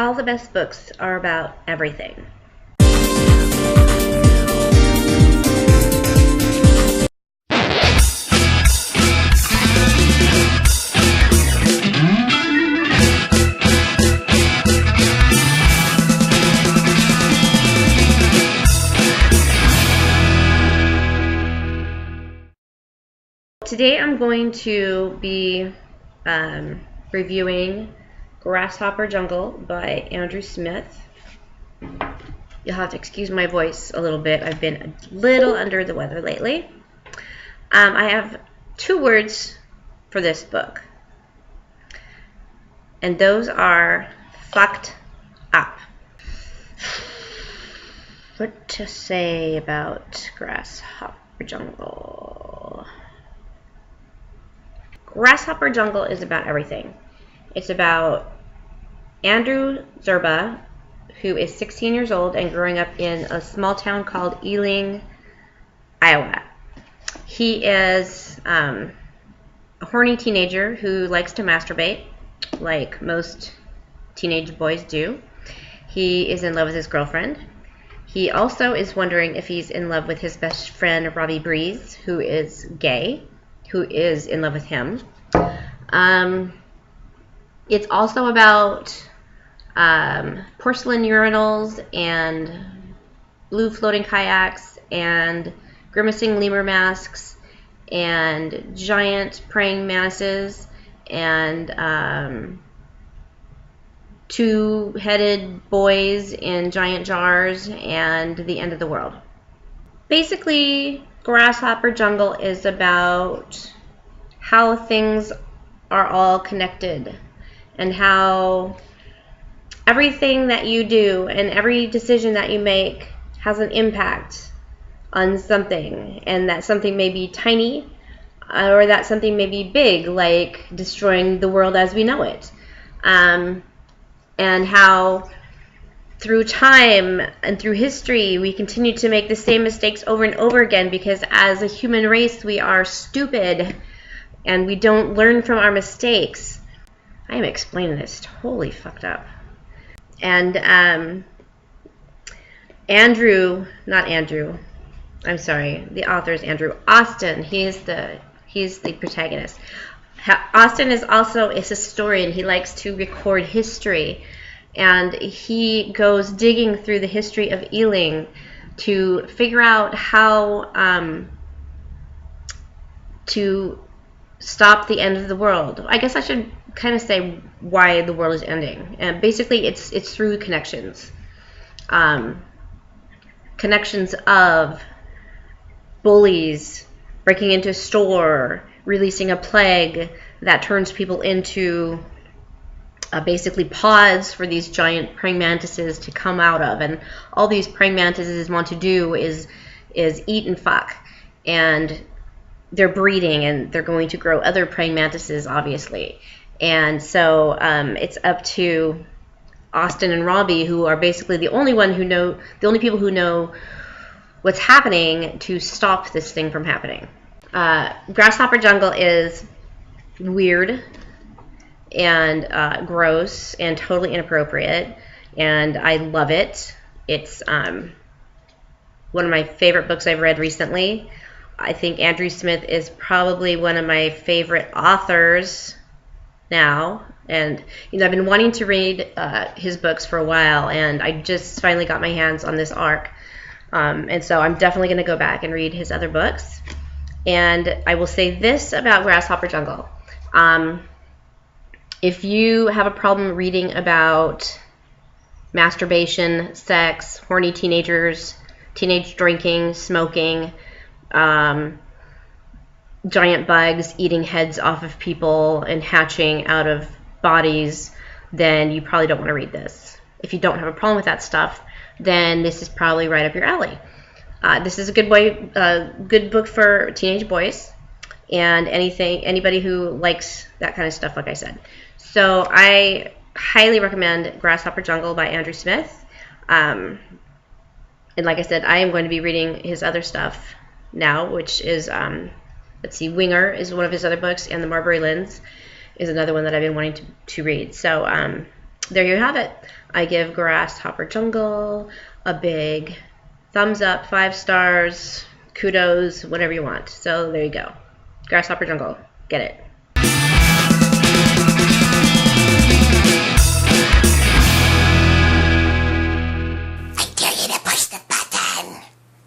All the best books are about everything. Today I'm going to be reviewing Grasshopper Jungle by Andrew Smith. You'll have to excuse my voice a little bit. I've been a little under the weather lately. I have 2 words for this book, and those are fucked up. What to say about Grasshopper Jungle? Grasshopper Jungle is about everything. It's about Andrew Zerba, who is 16 years old and growing up in a small town called Ealing, Iowa. He is a horny teenager who likes to masturbate, like most teenage boys do. He is in love with his girlfriend. He also is wondering if he's in love with his best friend, Robbie Breeze, who is gay, who is in love with him. It's also about porcelain urinals and blue floating kayaks and grimacing lemur masks and giant praying mantises and 2-headed boys in giant jars and the end of the world. Basically, Grasshopper Jungle is about how things are all connected and how everything that you do and every decision that you make has an impact on something, and that something may be tiny or that something may be big, like destroying the world as we know it, and how through time and through history we continue to make the same mistakes over and over again because as a human race we are stupid and we don't learn from our mistakes. I am explaining this totally fucked up. And I'm sorry, the author is Andrew Austin. He's the protagonist. Austin is also a historian. He likes to record history, and he goes digging through the history of Ealing to figure out how to stop the end of the world. I guess I should kind of say why the world is ending. And basically, it's through connections. Connections of bullies breaking into a store, releasing a plague that turns people into basically pods for these giant praying mantises to come out of. And all these praying mantises want to do is eat and fuck. And they're breeding, and they're going to grow other praying mantises, obviously. And so it's up to Austin and Robbie, who are basically the only people who know what's happening, to stop this thing from happening. Grasshopper Jungle is weird and gross and totally inappropriate, and I love it. It's one of my favorite books I've read recently. I think Andrew Smith is probably one of my favorite authors now, and I've been wanting to read his books for a while, and I just finally got my hands on this arc, and so I'm definitely going to go back and read his other books. And I will say this about Grasshopper Jungle: if you have a problem reading about masturbation, sex, horny teenagers, teenage drinking, smoking, giant bugs eating heads off of people and hatching out of bodies, then you probably don't want to read this. If you don't have a problem with that stuff, then this is probably right up your alley. This is a good book for teenage boys and anybody who likes that kind of stuff, like I said. So I highly recommend Grasshopper Jungle by Andrew Smith. And like I said, I am going to be reading his other stuff now, which is, Winger is one of his other books, and The Marbury Lens is another one that I've been wanting to read. So there you have it. I give Grasshopper Jungle a big thumbs up, 5 stars, kudos, whatever you want. So there you go. Grasshopper Jungle. Get it.